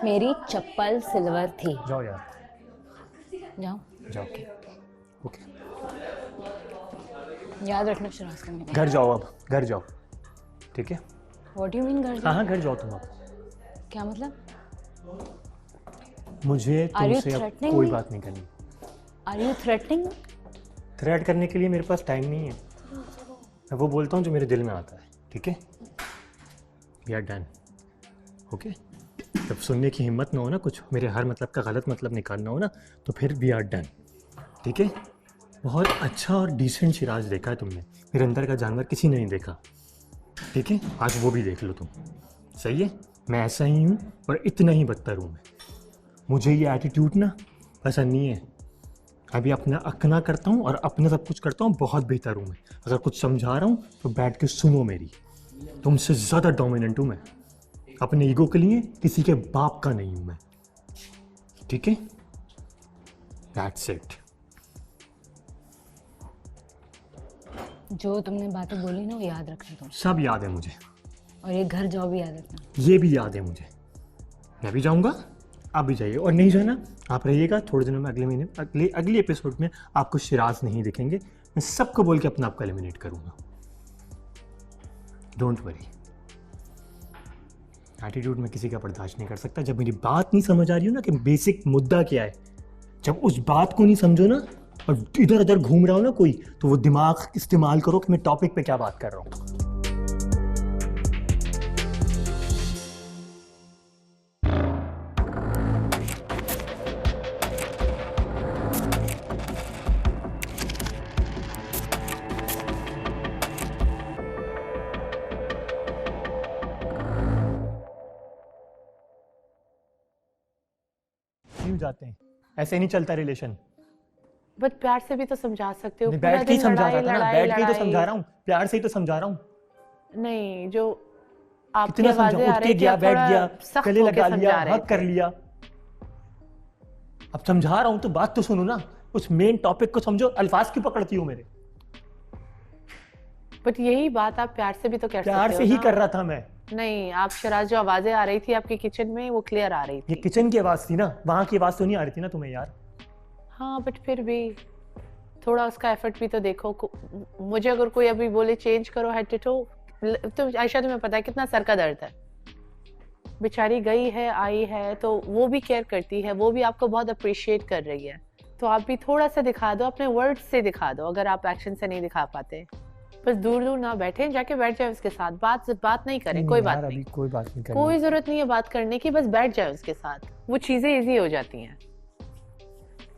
मेरी चप्पल सिल्वर थी। जाओ यार, जाओ जाओ। ओके, याद रखना शराज करने का। घर जाओ, अब घर जाओ, ठीक है? व्हाट यू मीन घर जाओ? हाँ घर जाओ तुम अब। क्या मतलब? मुझे तुमसे अब threatening कोई me? बात नहीं करनी। Are you threatening? थ्रेट करने के लिए मेरे पास टाइम नहीं है। मैं वो बोलता हूँ जो मेरे दिल में आता है, ठीक है? We are done, okay? जब सुनने की हिम्मत ना हो ना, कुछ मेरे हर मतलब का गलत मतलब निकालना हो ना, तो फिर वी आर डन, ठीक है? बहुत अच्छा और डिसेंट शिराज देखा है तुमने, मेरे अंदर का जानवर किसी ने नहीं देखा, ठीक है? आज वो भी देख लो तुम, सही है? मैं ऐसा ही हूँ और इतना ही बदतर हूँ मैं। मुझे ये एटीट्यूड ना पसंद नहीं है। अभी अपना अकना करता हूँ और अपना सब कुछ करता हूँ, बहुत बेहतर हूँ मैं। अगर कुछ समझा रहा हूँ तो बैठ के सुनो मेरी। तुमसे ज़्यादा डोमिनेंट हूँ मैं, अपने ईगो के लिए किसी के बाप का नहीं हूँ मैं, ठीक है? That's it. जो तुमने बातें बोली ना वो याद रखना तुम, सब याद है मुझे, और ये घर जाओ भी याद रखना। ये भी याद है मुझे। मैं भी जाऊँगा, आप भी जाइए, और नहीं जाना आप रहिएगा। थोड़े दिनों में, अगले महीने, अगले एपिसोड में आपको शिराज नहीं दिखेंगे। मैं सबको बोल के अपना आपको एलिमिनेट करूँगा, डोंट वरी। एटीट्यूड में किसी का बर्दाश्त नहीं कर सकता। जब मेरी बात नहीं समझ आ रही हो ना कि बेसिक मुद्दा क्या है, जब उस बात को नहीं समझो ना और इधर उधर घूम रहा हो ना कोई, तो वो दिमाग इस्तेमाल करो कि मैं टॉपिक पे क्या बात कर रहा हूँ। क्यों जाते हैं? ऐसे नहीं चलता रिलेशन। बट प्यार से भी तो समझा सकते हो। पूरा बैठ के ही दिन समझा रहा लड़ाई था ना, लड़ाई बैठ के ही तो समझा लड़ाई। रहा हूँ, प्यार से ही तो समझा रहा हूँ। नहीं, जो आपकी कितना समझा? आवाजें आ उठ के रही थी, गया, आप बैठ थोड़ा गया, सख्त गले होके लगा लिया, समझा रहे हक कर थे। लिया। अब समझा रहा हूँ तो बात तो सुनो ना, उस मेन टॉपिक को समझो। अल्फाज क्यों पकड़ती हो मेरे? बट यही बात आप प्यार से भी तो कर सकते हो प्यार से ही ना। कर रहा था मैं। नहीं, आप शराज, जो आवाजें आ रही थी आपकी किचन में, वो क्लियर आ रही ये थी। किचन की आवाज थी ना, वहां की आवाज तो नहीं आ रही थी ना तुम्हें यार। हाँ, बट फिर भी थोड़ा उसका एफर्ट भी तो देखो। मुझे अगर कोई अभी बोले चेंज करो हेड टू टो, तो आयशा तुम्हें पता है कितना सर का दर्द है। बेचारी गई है, आई है, तो वो भी केयर करती है, वो भी आपको बहुत अप्रिशिएट कर रही है। तो आप भी थोड़ा सा दिखा दो, अपने वर्ड से दिखा दो। अगर आप एक्शन से नहीं दिखा पाते, बस दूर दूर ना बैठे, जाके बैठ जाए उसके साथ। बात नहीं करें, कोई बात नहीं, कोई बात नहीं करनी। कोई जरूरत नहीं है बात करने की, बस बैठ जाए उसके साथ। वो चीजें इजी हो जाती हैं।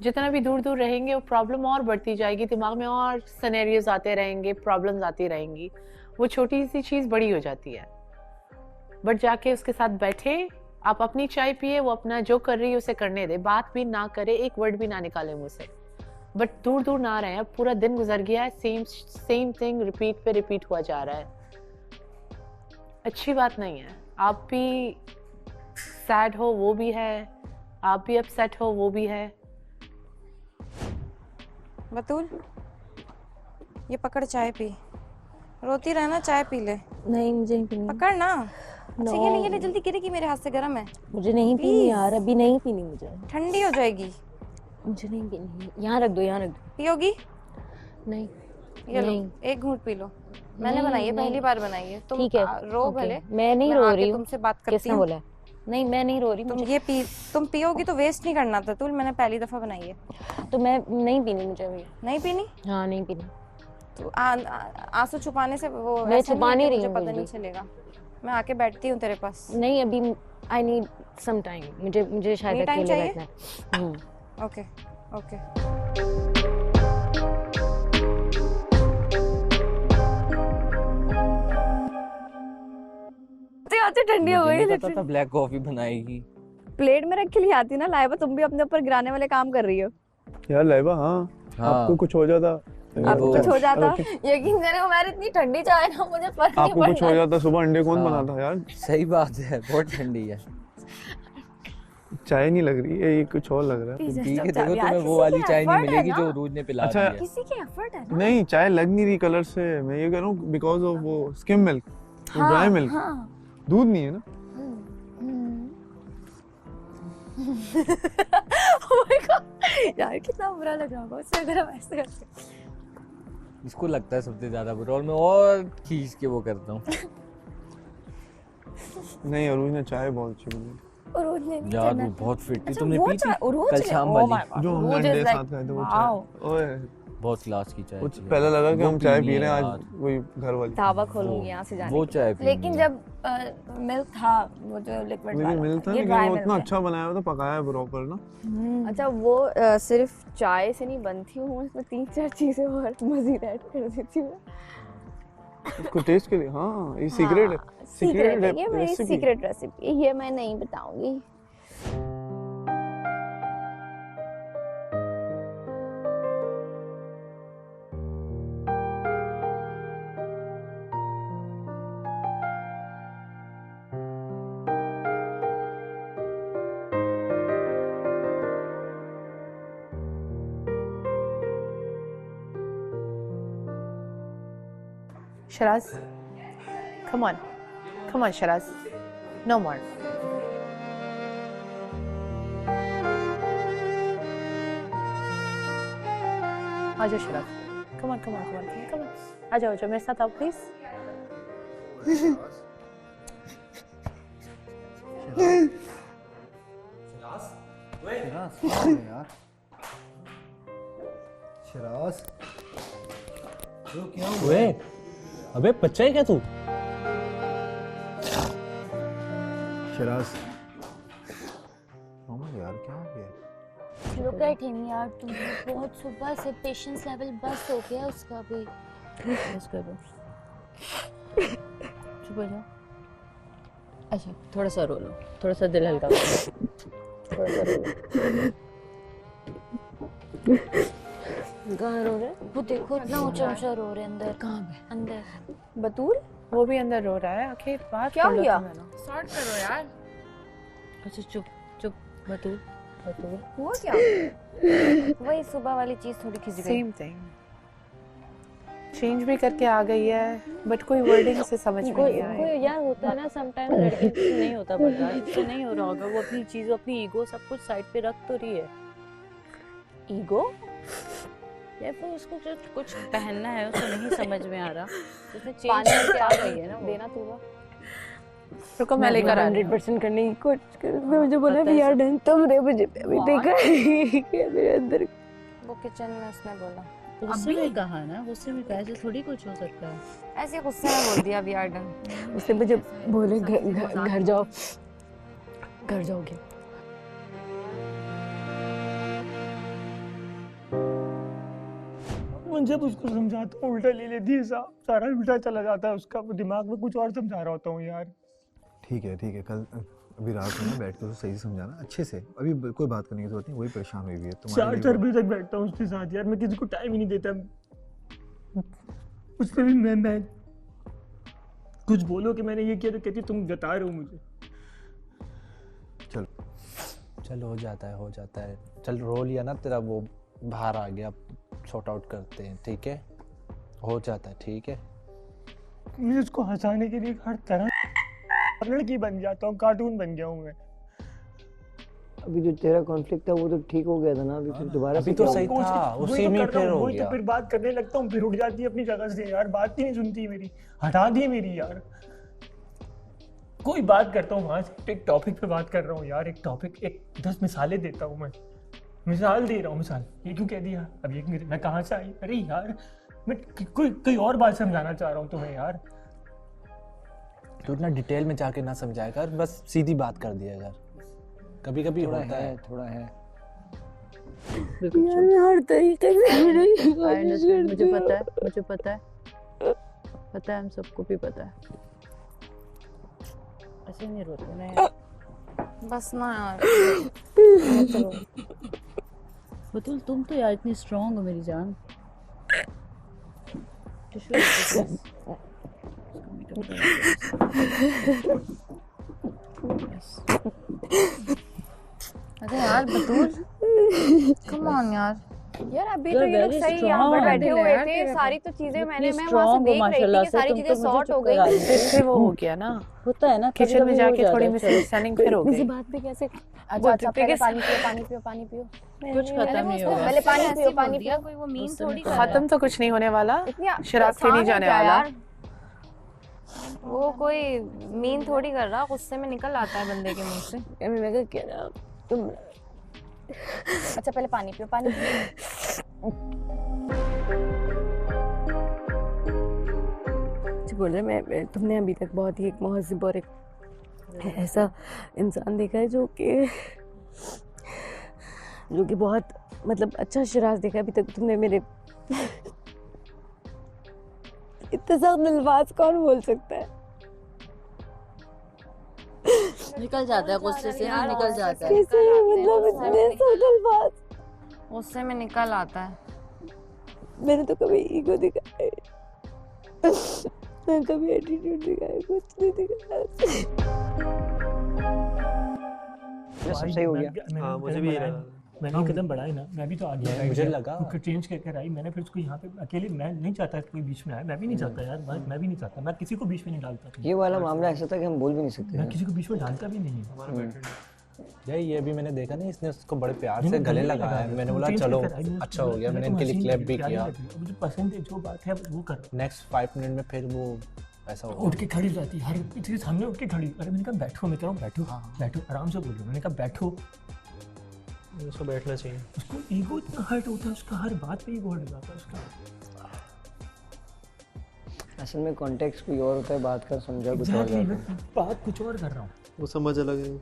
जितना भी दूर दूर रहेंगे वो प्रॉब्लम और बढ़ती जाएगी, दिमाग में और सिनेरियोज आते रहेंगे, प्रॉब्लम्स आती रहेंगी, वो छोटी सी चीज बड़ी हो जाती है। बट जाके उसके साथ बैठे, आप अपनी चाय पिए, वो अपना जो कर रही है उसे करने दे, बात भी ना करे, एक वर्ड भी ना निकाले मुंह से। बट दूर दूर ना रहे। अब पूरा दिन गुजर गया है, सेम थिंग रिपीट पे रिपीट हुआ जा रहा है। अच्छी बात नहीं है। आप भी सैड हो, वो भी है, आप भी अपसेट हो, वो भी है। बतूल, ये पकड़, चाय पी। रोती रहना, चाय पी ले। नहीं, मुझे नहीं पीनी। पकड़ ना। अच्छा, ये ले जल्दी, गिरेगी मेरे हाथ से, गर्म है। मुझे नहीं पीनी यार, अभी नहीं पीनी मुझे। ठंडी हो जाएगी। मुझे नहीं पीनी। यहाँ रख दो, यहाँ रख दो। पियोगी? नहीं, ये लो, एक घूंट पी लो। मैंने बनाई है, पहली बार बनाई है। तुम ठीक है, रो भले। मैं नहीं रो रही हूँ। तुमसे बात करती किसने हूँ? बोला? नहीं, मैं नहीं रो रही। तुम ये तुम पियोगी तो वेस्ट नहीं करना था। तुल, मैंने पहली दफा बनाई है। तो मैं नहीं पीनी, मुझे अभी नहीं पीनी? हाँ, नहीं पीनी। तो आंसू छुपाने से वो मैं छुपा नहीं रही हूँ, मुझे पता नहीं चलेगा। मैं आके बैठती हूँ तेरे पास। नहीं, अभी आई नीड सम टाइम। मुझे शायद अकेले बैठना है। Okay okay. आते ठंडी हो गई। मुझे पता था ब्लैक कॉफी बनाएगी। प्लेट में रख के लिए आती ना लाइबा, तुम भी अपने ऊपर गिराने वाले काम कर रही हो यार। लाइबा, हाँ, आपको कुछ हो जाता, आपको कुछ हो जाता, यकीन करो मैं इतनी ठंडी चाय ना मुझे फर्क नहीं पड़ता। आपको कुछ हो जाता, सुबह अंडे कौन बनाता यार? सही बात है, बहुत ठंडी है। चाय नहीं लग रही है, ये कुछ और लग रहा है। पी के देखो, तुम्हें वो वाली चाय नहीं मिलेगी जो रूज ने पिला दी है। किसी के एफर्ट है ना। नहीं, चाय लग नहीं रही कलर से। मैं ये कह रहा हूँ बिकॉज ऑफ वो स्किम मिल्क, ड्राई मिल्क, दूध नहीं है ना। Oh my God, यार कितना बुरा लग रहा होगा उससे अगर हम ऐसे करते। इसको लगता है सबसे ज्यादा बुरा और मैं और खींच के वो करता हूँ। नहीं अरुज ने चाय बहुत अच्छी बनाई। उरूज ने नहीं यार करना वो था। बहुत फिट थी। अच्छा, तुमने वो पी थी चाय- उरूज कल ने- शाम oh वाली? my God, जो हम उरूज अंडे is साथ like- खाए थे वो wow. चाय। ओए बहुत क्लास की चाय वो थी पहले लगा कि वो हम चाय पीनी पी रहे हैं है आज यार। वही घर वाली। ढाबा खोलूंगी यहाँ से जाने वो के चाय लिए। पीनी लेकिन है। जब मिल्क था वो जो लिक्विड लेकिन वाला मिलता था, ये नहीं ड्राई वो मिल्क इतना है। अच्छा बनाया हुआ था पकाया प्रॉपर ना। अच्छा वो सिर्फ चाय से नहीं बनती हूँ, उसमें 3-4 चीजें और मजीद ऐड कर देती हूँ। उसको टेस्ट के लिए हाँ ये सीक्रेट है। सीक्रेट है, ये मेरी रेसिपी। सीक्रेट रेसिपी है, ये मैं नहीं बताऊंगी। Shiraz, come on, Shiraz, no more. आ जाओ Shiraz, come on. आ जाओ मेरे साथ आओ please. ओए अबे बच्चा है क्या तू? शिराज यार क्या हो गया? Look at him यार, तुम बहुत सुबह से पेशेंस लेवल बस हो गया उसका भी। बस कर दो, चुप हो जाओ। अच्छा थोड़ा सा रो लो, थोड़ा सा दिल हल्का करो, थोड़ा सा रो लो। कहाँ रो रहे? वो देखो इतना ऊंचा ऊंचा रो रहे अंदर। कहाँ पे? अंदर बतूल वो भी अंदर रो रहा है। आखिर बात क्या कर लो हुआ? तुम दोनों। सॉर्ट करो यार। अच्छा चुप बतूल हुआ क्या? वही सुबह वाली चीज थोड़ी खिंच गई। सेम थिंग चेंज भी करके आ गई है बट कोई वर्डिंग से समझ में नहीं आया। कोई यार होता है ना समटाइम्स लड़की से नहीं होता बर्दाश्त, उससे नहीं हो रहा होगा, वो अपनी चीज अपनी ईगो सब कुछ साइड पे रख तो रही है। ईगो या फिर उसको जो कुछ पहनना है उसको नहीं समझ में आ रहा, उसने चेंज करके आ गई है ना वो। देना तू रुको मैं लेकर आ रही हूँ। 100% करने की कोशिश कर, मुझे बोला वी आर डन, तुमने मुझे अभी देखा कि मेरे अंदर वो किचन में उसने बोला। उससे भी कहा ना, उससे भी कहा ऐसे थोड़ी कुछ हो सकता है। ऐसे गुस्से में बोल दिया वी आर डन। उससे मुझे बोले घर जाओगे। मैं जब उसको समझाता हूँ उल्टा ले लेती है, सारा उल्टा चला जाता है उसका, दिमाग में कुछ और समझा रहा होता हूँ यार। ठीक है कल अभी रात में ना बैठ के उसको सही से समझाना अच्छे से। अभी कोई बात करने की जरूरत नहीं, वही परेशान हुई हुई है तुम्हारे 4 बजे तक बैठता हूँ उसके साथ यार, मैं किसी को टाइम ही नहीं देता। उससे भी मैं कुछ बोलो कि मैंने ये किया तो कहती तुम बता रहे हो मुझे। चल हो जाता है चल रो लिया ना तेरा, वो बाहर आ गया, सॉर्ट आउट करते हैं ठीक है, हो जाता है ठीक है। मैं उसको हंसाने के लिए हर तरह लड़की बन जाता हूँ, कार्टून बन गया हूँ मैं। अभी जो तेरा कॉन्फ्लिक्ट था वो तो ठीक हो गया था ना, अभी फिर दोबारा अभी तो सही था, उसी में फिर हो वही गया। तो फिर बात करने लगता हूँ, फिर उठ जाती है अपनी जगह से यार, बात ही नहीं सुनती मेरी, हटा दी मेरी यार। कोई बात करता हूँ वहां से, एक टॉपिक पे बात कर रहा हूँ यार, एक टॉपिक, एक 10 मिसालें देता हूँ मैं, मिसाल दे रहा हूँ, मिसाल ये क्यों कह दिया अब ये मैं कहाँ से आई, अरे यार मैं कोई और बात समझाना चाह रहा हूँ तुम्हें यार। तू इतना डिटेल में जाके ना समझाया कर, बस सीधी बात कर दिया कर, कभी कभी होता है थोड़ा है। यार मैं हर तरीके से मुझे पता है हम सबको भी पता है। ऐसे नहीं रोते ना यार, बस ना यार। बतूल तुम तो यार इतनी स्ट्रांग हो मेरी जान। अरे यार बतूल कम ऑन यार। यार अभी You're तो ये लोग very सही यहाँ पर strong. बैठे हुए यार थे, तेरे सारी तो चीजें इतनी मैं वहां strong से हो देख रही थी माशाल्लाह कि से, सारी तुम चीजें तो मुझे सॉर्ट हो चुप गई। करा दी। फिर से वो हो गया ना, होता है ना, किचन में कभी-कभी हो जाके जाता थोड़ी है, चलो। मिसअंडरस्टैंडिंग फिर हो किसी गई। बात पे कैसे अच्छा बोलते अच्छा थे पहले कि पानी पियो पानी पियो पानी पियो। कुछ खत्म नहीं होगा। पहले पानी पियो पानी दिया पियो। कोई वो मीन उससे थोड़ी निकल कर रहा है। खत्म तो कुछ नहीं होने वाला, इतनी शराब से नहीं आसान है जाने क्या वाला। यार? वो कोई मीन थोड़ी कर रहा, गुस्से में निकल आता है बंदे के मुंह से। अभी मैं क्या कह रहा तुम अच्छा पहले पानी पियो पानी पियो। जी बोल रहे तुमने अभी तक बहुत ही एक महज़िब और एक ऐसा इंसान देखा है जो कि बहुत मतलब अच्छा शिराज देखा है अभी तक तुमने मेरे। इतने सब अल्फाज कौन बोल सकता है? निकल जाता है गुस्से से ना, निकल जाता है। कैसे मतलब इतने सब अल्फाज गुस्से में निकल आता है। मैंने तो कभी ईगो दिखाया ना, कभी एटीट्यूड दिखाया, कुछ नहीं दिखाया। सब सही हो गया। हाँ मुझे भी मैंने ये कदम बढ़ाए ना, मैं भी तो आगे मैं- मुझे लगा उसको चेंज कर आई मैंने, फिर उसको यहाँ पे अकेले मैं नहीं चाहता कोई बीच में आए, मैं भी नहीं चाहता यार, मैं भी नहीं चाहता, मैं किसी को बीच में नहीं डालता। ये वाला मामला ऐसा था कि हम बोल भी नहीं सकते मैं थे। किसी को बीच में डालता भी नहीं। ये भी मैंने देखा नहीं, इसने उसको बड़े प्यार नहीं, से मैं गले नहीं लगाया, लगा, मैंने वो बोला change चलो कर आई, अच्छा हो गया, मैंने इनके लिए हसीन क्लैप लगी, भी प्यारी किया। लगी, मुझे पसंद है जो बात है वो कर। नेक्स्ट 5 मिनट में फिर वो ऐसा हो उठ के खड़ी हो जाती है हर चीज सामने, उठ के खड़ी। अरे मैंने कहा बैठो, मैं कह रहा हूँ बैठो, बैठो आराम से बोलो, मैंने कहा बैठो, उसको बैठना चाहिए। उसको ईगो इतना हर्ट होता है, उसका हर बात पे ईगो हर्ट जाता है उसका। असल में कॉन्टेक्स्ट कोई और होता है, बात का समझा कुछ और Exactly, जाता है। मैं बात कुछ और कर रहा हूँ वो समझ अलग है।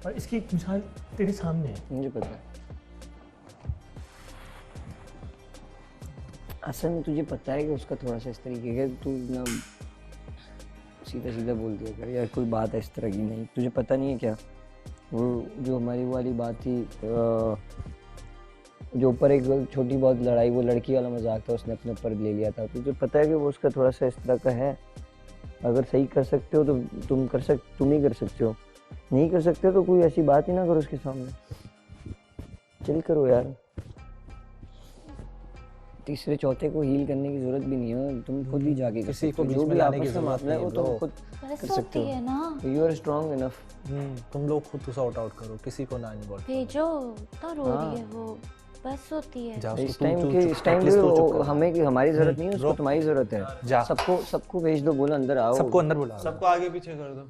और इसकी एक मिसाल तेरे सामने है। मुझे पता है। असल में तुझे पता है कि उसका थोड़ा सा इस तरीके का, तू ना सीधा सीधा बोल दिया कर यार, कोई बात है इस तरह की नहीं, तुझे पता नहीं है क्या? वो जो हमारी वाली बात थी जो ऊपर एक छोटी बहुत लड़ाई, वो लड़की वाला मजाक था, उसने अपने ऊपर ले लिया था। तुझे पता है कि वो उसका थोड़ा सा इस तरह का है। अगर सही कर सकते हो तो तुम ही कर सकते हो, नहीं कर सकते तो कोई ऐसी बात ही ना करो उसके सामने, चिल करो यार। तीसरे चौथे को हील करने की जरूरत भी नहीं है, तुम खुद ही जाके किसी को बीच जो में भी लाने की आपस में जरूरत मामला है वो नहीं, तुम bro। खुद बस कर सकते होती है हो। ना, यू आर स्ट्रांग इनफ। तुम लोग खुद सॉर्ट आउट करो, किसी को ना इन्वॉल्व भेजो तो रो हाँ। रही है वो, बस होती है। जा इस टाइम के हमें हमारी जरूरत नहीं है, उसको रुक। तुम्हारी जरूरत है। जा। सबको भेज दो, बोलो अंदर आओ। सबको अंदर बुला लो। सबको आगे पीछे कर दो।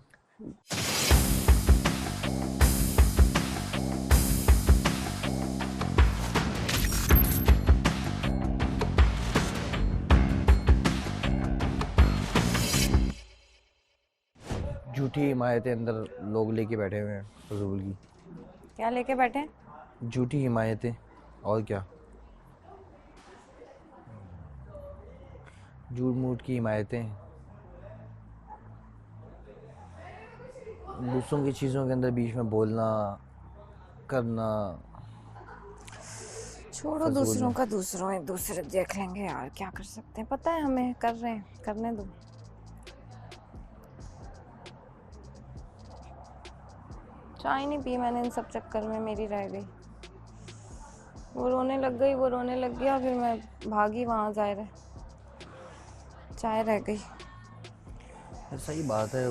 झूठी हिमायतें अंदर लोग लेके बैठे हुए हैं फजूल की। क्या लेके बैठे? झूठी हिमायतें और क्या, झूठ मूठ की हिमायतें, दूसरों की चीज़ों के अंदर बीच में बोलना करना। छोड़ो दूसरों का, दूसरों एक दूसरे देख लेंगे यार, क्या कर सकते हैं, पता है हमें, कर रहे हैं, करने दो। चाय नहीं पी मैंने इन सब चक्कर में, मेरी रह गई। वो रोने लग गई, वो रोने लग गया, फिर मैं भागी वहाँ, जाहिर है चाय रह गई। ऐसा ही बात है,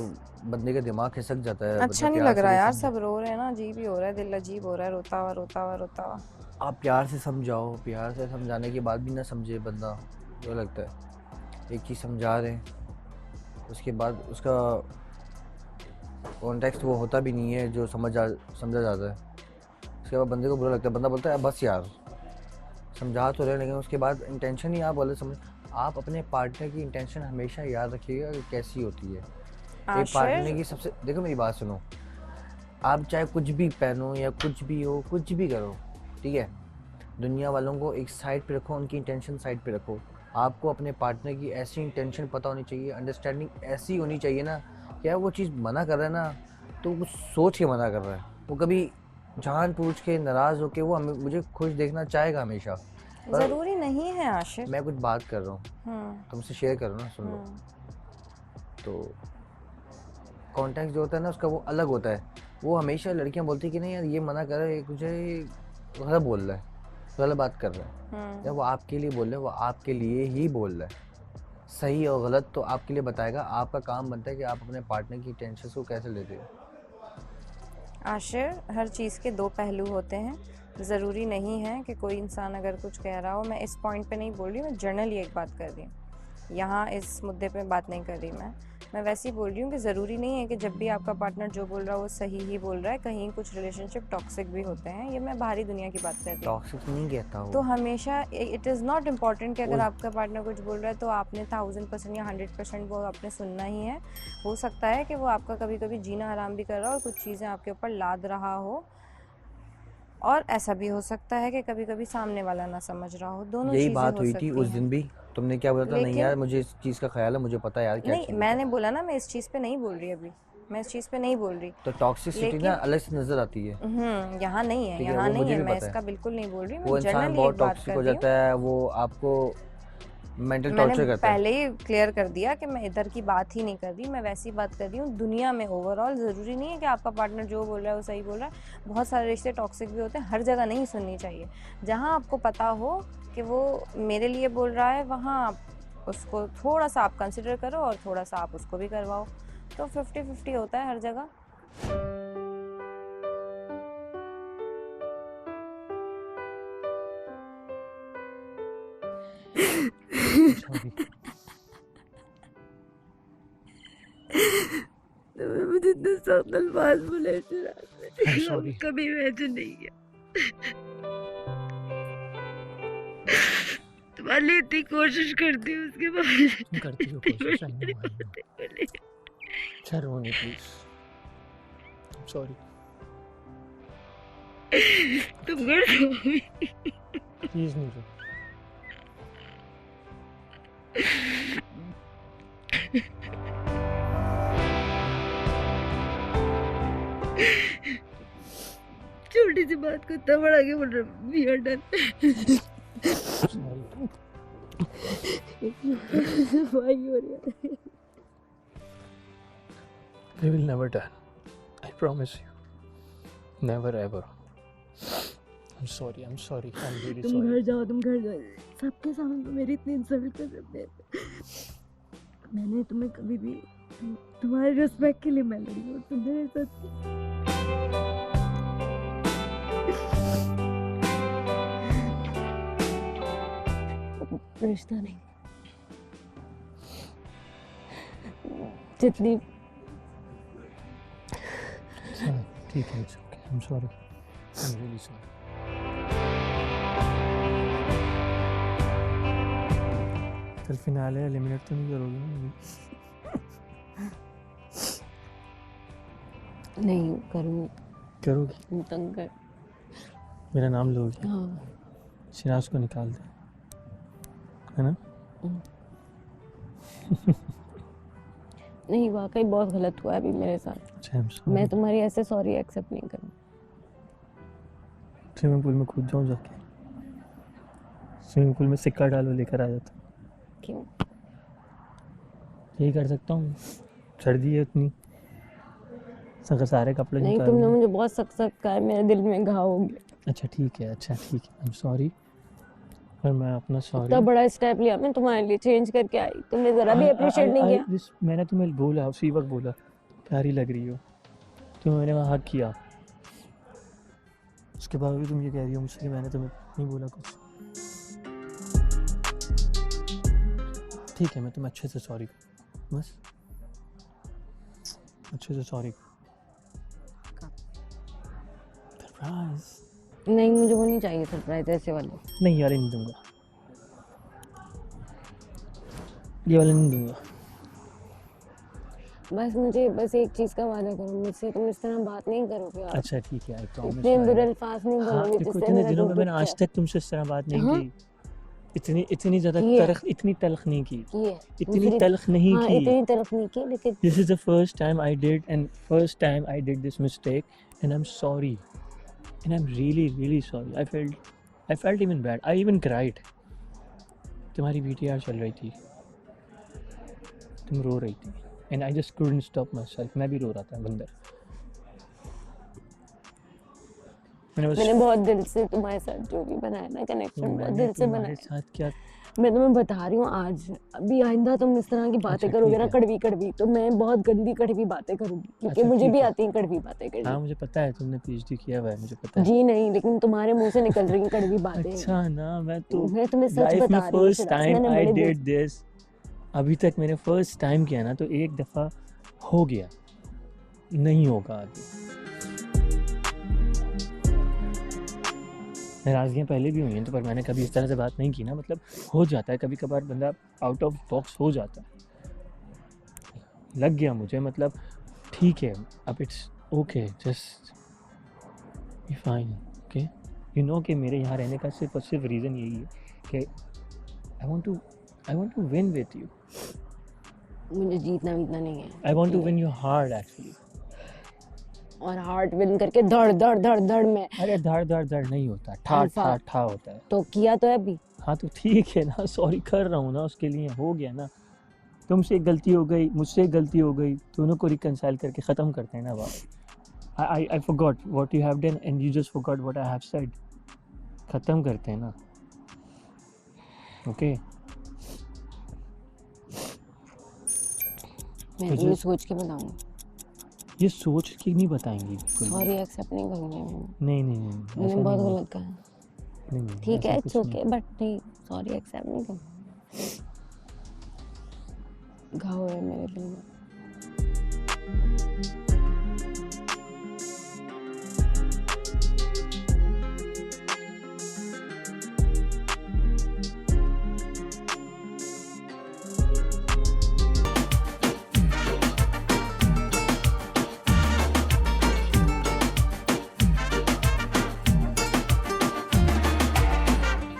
बंदे का दिमाग खिसक जाता है। अच्छा नहीं लग रहा यार, सब रो रहे हैं ना, अजीब ही हो रहा है, दिल अजीब हो रहा है, रोता हुआ रोता हुआ रोता हुआ। आप प्यार से समझाओ, प्यार से समझाने के बाद भी ना समझे बंदा, जो लगता है एक चीज़ समझा रहे हैं, उसके बाद उसका कॉन्टेक्स्ट वो होता भी नहीं है जो समझा जाता है। उसके बाद बंदे को बुरा लगता है, बंदा बोलता है बस यार समझा तो रहे, लेकिन उसके बाद इंटेंशन ही आप बोले समझ। आप अपने पार्टनर की इंटेंशन हमेशा याद रखिएगा कि कैसी होती है। एक पार्टनर की सबसे, देखो मेरी बात सुनो, आप चाहे कुछ भी पहनो या कुछ भी हो, कुछ भी करो, ठीक है, दुनिया वालों को एक साइड पे रखो, उनकी इंटेंशन साइड पे रखो। आपको अपने पार्टनर की ऐसी इंटेंशन पता होनी चाहिए, अंडरस्टैंडिंग ऐसी होनी चाहिए ना, क्या वो चीज़ मना कर रहा है ना तो वो सोच के मना कर रहा है, वो कभी जान पूछ के नाराज़ होके वो मुझे खुश देखना चाहेगा हमेशा। जरूरी नहीं है आशिर। मैं कुछ बात कर रहा हूँ, तुमसे शेयर करो ना, सुन लो। तो कॉन्टेक्स्ट जो होता है ना उसका वो अलग होता है। वो हमेशा लड़कियां बोलती है कि नहीं यार ये मना कर रहा है, मुझे गलत बोल रहा है, गलत बात कर रहा है। जब वो आपके लिए बोल रहा है, वो आपके लिए ही बोल रहा है। सही और गलत तो आपके लिए बताएगा। आपका काम बनता है कि आप अपने पार्टनर की टेंशन को कैसे लेते हो। आशिर, हर चीज़ के दो पहलू होते हैं। ज़रूरी नहीं है कि कोई इंसान अगर कुछ कह रहा हो, मैं इस पॉइंट पे नहीं बोल रही, मैं जनरली एक बात कर रही हूँ, यहाँ इस मुद्दे पे बात नहीं कर रही मैं वैसे ही बोल रही हूँ कि ज़रूरी नहीं है कि जब भी आपका पार्टनर जो बोल रहा है वो सही ही बोल रहा है। कहीं कुछ रिलेशनशिप टॉक्सिक भी होते हैं, ये मैं बाहरी दुनिया की बात कर रही हूँ। टॉक्सिक नहीं कहता तो वो। हमेशा इट इज़ नॉट इम्पॉर्टेंट कि अगर आपका पार्टनर कुछ बोल रहा है तो आपने 1000% या 100% वो आपने सुनना ही है। हो सकता है कि वो आपका कभी कभी जीना हराम भी कर रहा हो और कुछ चीज़ें आपके ऊपर लाद रहा हो, और ऐसा भी हो सकता है कि कभी कभी सामने वाला ना समझ रहा हो। दोनों यही चीज़ें बात हो हुई थी सकती उस हैं। दिन भी। तुमने क्या बोला था? नहीं लेकिन यार मुझे इस चीज़ का ख्याल है, मुझे पता है यार क्या नहीं, चीज़ मैंने है। बोला ना, मैं इस चीज़ पे नहीं बोल रही अभी, मैं इस चीज़ पे नहीं बोल रही। तो टॉक्सिसिटी ना लेकिन अलग से नज़र आती है। यहाँ नहीं है, ठीक है, यहाँ वो नहीं मुझे है, भी मैं पता इसका है। बिल्कुल नहीं बोल रही, वो मैं इंसान जनरली बहुत एक बात टॉक्सिक कर हो रही हूँ। जाता है, वो आपको मेंटल मैंने टॉर्चर करता है। पहले ही क्लियर कर दिया कि मैं इधर की बात ही नहीं कर रही, मैं वैसी बात कर रही हूँ दुनिया में ओवरऑल। ज़रूरी नहीं है कि आपका पार्टनर जो बोल रहा है वो सही बोल रहा है। बहुत सारे रिश्ते टॉक्सिक भी होते हैं, हर जगह नहीं सुननी चाहिए। जहाँ आपको पता हो कि वो मेरे लिए बोल रहा है, वहाँ आप उसको थोड़ा सा आप कंसिडर करो और थोड़ा सा आप उसको भी करवाओ। तो 50-50 होता है हर जगह। मुझे इतने सख्त अल्फाज बोले sorry. कभी इमेजिन नहीं किया। तुम्हारे लिए इतनी कोशिश करती हूँ, उसके बाद करती हो कोशिश, I know. अच्छा रोनी प्लीज, सॉरी। तुम कर दो। प्लीज नहीं रो। छोटी सी बात को इतना बड़ा के बोल रहा, we are done. Why you are We will never done. I promise you. Never ever. I'm sorry. I'm really तुम sorry. घर जाओ, तुम घर जाओ। सबके सामने तुम मेरी इतनी इंसल्ट कर सकते हैं। मैंने तुम्हें कभी भी तुम्हारे रिस्पेक्ट के लिए मैं लड़ी हूँ, तुम मेरे साथ रिश्ता नहीं, जितनी ठीक है, it's okay. I'm sorry. I'm really sorry. कल फिनाले एलिमिनेट तो नहीं करोगे ना मुझे? नहीं करूँगी, करोगी? तुम तंग कर। मेरा नाम लोगे? हाँ, शिराज को निकाल दे, है ना? नहीं वाकई बहुत गलत हुआ है अभी मेरे साथ। अच्छा, I'm sorry. मैं तुम्हारी ऐसे सॉरी एक्सेप्ट नहीं करूँ। स्विमिंग पूल में कूद जाऊँ जाके? स्विमिंग पूल में सिक्का डालो, लेकर आ जाता। क्यों? यही कर सकता हूँ, सर्दी है इतनी, सारे कपड़े नहीं, निकाल तुमने लूँ। मुझे बहुत सख्त सख्त कहा है, मेरे दिल में घाव हो गया। अच्छा ठीक है, आई एम सॉरी। पर मैं अपना सॉरी, इतना बड़ा स्टेप लिया मैं तुम्हारे लिए, चेंज करके आई, तुमने जरा भी अप्रिशिएट नहीं किया। मैंने तुम्हें बोला, उसी वक्त बोला प्यारी लग रही हो, तो मैंने वहाँ हक किया। उसके बाद भी तुम ये कह रही हो मुझसे कि मैंने तुम्हें नहीं बोला कुछ। ठीक है, मैं तुम्हें अच्छे से सॉरी, बस अच्छे से सॉरी। सरप्राइज? नहीं, मुझे वो नहीं चाहिए सरप्राइज ऐसे वाले। नहीं यार, नहीं दूंगा, ये वाले नहीं दूंगा। बस मुझे बस एक चीज का वादा करो, मुझसे तुम इस तरह बात नहीं करोगे। आप अच्छा ठीक है, आई प्रॉमिस। इतने बुरे अल्फाज नहीं हाँ, बोलोगे देखो जिससे इतने मेरा दिनों में दिल मैंने दुख आज तक तुमसे इस तरह बात नहीं हाँ? की, इतनी ज़्यादा किए। इतनी तलख नहीं की, है। इतनी तलख नहीं हाँ, की। इतनी तलख नहीं की, लेकिन This is the first time I did this mistake, and I'm sorry, and I'm really sorry. I felt even bad. I even cried. तुम्हारी VTR चल रही थी, तुम रो रही थी, and I just couldn't stop myself. मैं भी रो रहा था अंदर। मैंने बहुत दिल से तुम्हारे साथ जो भी बनाया ना कनेक्शन, बहुत मैंने दिल से तुम्हारे बनाया। साथ क्या मैं तुम्हें बता रही हूँ आज, अभी आइंदा तुम इस तरह की बातें अच्छा, करोगे ठीक ना है। कड़वी कड़वी, तो मैं बहुत गंदी कड़वी बातें करूंगी, क्योंकि अच्छा, मुझे ठीक भी है। आती है कड़वी बातें हाँ करनी। मुझे पता है, तुमने पीएचडी किया हुआ है, मुझे पता है। जी नहीं, लेकिन तुम्हारे मुंह से निकल रही हैं कड़वी बातें। अच्छा ना, मैं तो मैं तुम्हें सच लाइफ में बता रही हूँ फर्स्ट शिराज, टाइम मैंने आई बड़े दिल डिड दिस। अभी तक मैंने फर्स्ट टाइम किया ना, तो एक दफ़ा हो गया, नहीं होगा आगे। नाराज़गियाँ पहले भी हुई हैं, तो पर मैंने कभी इस तरह से बात नहीं की ना। मतलब हो जाता है कभी कभार, बंदा आउट ऑफ बॉक्स हो जाता है। लग गया मुझे, मतलब ठीक है, अब it's okay, just be fine, okay. You know कि मेरे यहाँ रहने का सिर्फ और सिर्फ रीज़न यही है कि I want to win with you. मुझे जीतना वीतना नहीं है, I want to win your heart actually. और हार्ट विन करके धड़ धड़ धड़ धड़ में अरे धड़ धड़ धड़ नहीं होता, ठा अल्फा। ठा ठा होता है। तो किया तो है अभी। हाँ तो ठीक है ना, सॉरी कर रहा हूँ ना, उसके लिए हो गया ना। तुमसे एक गलती हो गई, मुझसे एक गलती हो गई, दोनों को रिकंसाइल करके ख़त्म करते हैं ना बात। I forgot what you have done and you just forgot what I have said. ख़त्म करते हैं ना, ओके। मैं तो तुम्हें जो- सोच के बताऊंगी। ये सोच के नहीं बताएंगी बिल्कुल भी। सॉरी एक्सेप्ट नहीं करूंगी मैं। नहीं नहीं नहीं, मैंने ऐसा बहुत नहीं गलत कहा। नहीं, नहीं, ठीक है, ऐसा इट्स कुछ नहीं। ओके, बट नहीं, सॉरी एक्सेप्ट नहीं करूंगी। घाव है मेरे दिल में।